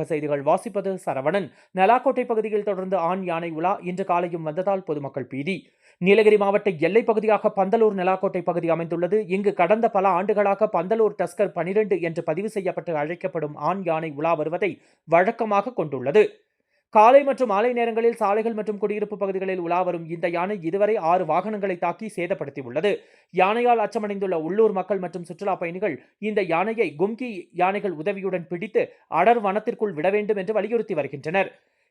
தமிழக செய்திகள் வாசிப்பது சரவணன். நலாக்கோட்டை பகுதியில் தொடர்ந்து ஆண் யானை உலா இன்று காலையும் வந்ததால் பொதுமக்கள் பீதி. நீலகிரி மாவட்ட எல்லைப் பகுதியாக பந்தலூர் நலாக்கோட்டை பகுதி அமைந்துள்ளது. இங்கு கடந்த பல ஆண்டுகளாக பந்தலூர் டஸ்கர் 12 என்று பதிவு செய்யப்பட்டு அழைக்கப்படும் ஆண் யானை உலா வருவதை வழக்கமாக கொண்டுள்ளது. காலை மற்றும் மாலை நேரங்களில் சாலைகள் மற்றும் குடியிருப்பு பகுதிகளில் உலா வரும் இந்த யானை இதுவரை 6 வாகனங்களை தாக்கி சேதப்படுத்தியுள்ளது. யானையால் அச்சமடைந்துள்ள உள்ளூர் மக்கள் மற்றும் சுற்றுலா பயணிகள் இந்த யானையை கும்கி யானைகள் உதவியுடன் பிடித்து அடர் வனத்திற்குள் விட வேண்டும் என்று வலியுறுத்தி வருகின்றனர்.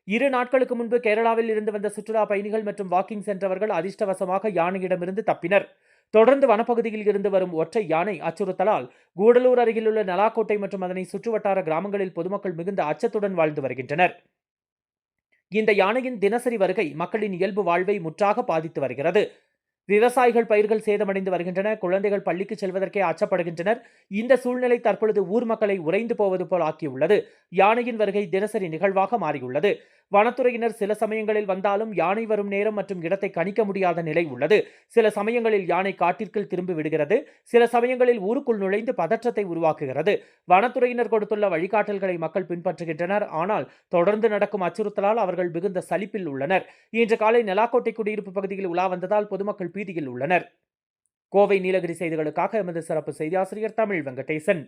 2 நாட்களுக்கு முன்பு கேரளாவில் இருந்து வந்த சுற்றுலா பயணிகள் மற்றும் வாக்கிங் சென்றவர்கள் அதிர்ஷ்டவசமாக யானையிடமிருந்து தப்பினர். தொடர்ந்து வனப்பகுதியில் இருந்து வரும் ஒற்றை யானை அச்சுறுத்தலால் கூடலூர் அருகிலுள்ள நலாக்கோட்டை மற்றும் அதனை சுற்றுவட்டார கிராமங்களில் பொதுமக்கள் மிகுந்த அச்சத்துடன் வாழ்ந்து வருகின்றனர். இந்த யானையின் தினசரி வருகை மக்களின் இயல்பு வாழ்வை முற்றாக பாதித்து வருகிறது. விவசாயிகள் பயிர்கள் சேதமடைந்து வருகின்றன. குழந்தைகள் பள்ளிக்கு செல்வதற்கே அச்சப்படுகின்றனர். இந்த சூழ்நிலை தற்பொழுது ஊர் மக்களை உறைந்து போவது போல் ஆக்கியுள்ளது. யானையின் வருகை தினசரி நிகழ்வாக மாறியுள்ளது. வனத்துறையினர் சில சமயங்களில் வந்தாலும் யானை வரும் நேரம் மற்றும் இடத்தை கணிக்க முடியாத நிலை உள்ளது. சில சமயங்களில் யானை காட்டிற்குள் திரும்பி விடுகிறது. சில சமயங்களில் ஊருக்குள் நுழைந்து பதற்றத்தை உருவாக்குகிறது. வனத்துறையினர் கொடுத்துள்ள வழிகாட்டல்களை மக்கள் பின்பற்றுகின்றனர். ஆனால் தொடர்ந்து நடக்கும் அச்சுறுத்தலால் அவர்கள் மிகுந்த சலிப்பில் உள்ளனர். இன்று காலை நலாக்கோட்டை குடியிருப்பு பகுதியில் உலா வந்ததால் பொதுமக்கள் பீதியில் உள்ளனர். கோவை நீலகிரி செய்திகளுக்காக எமது சிறப்பு செய்தியாசிரியர் தமிழ் வெங்கடேசன்.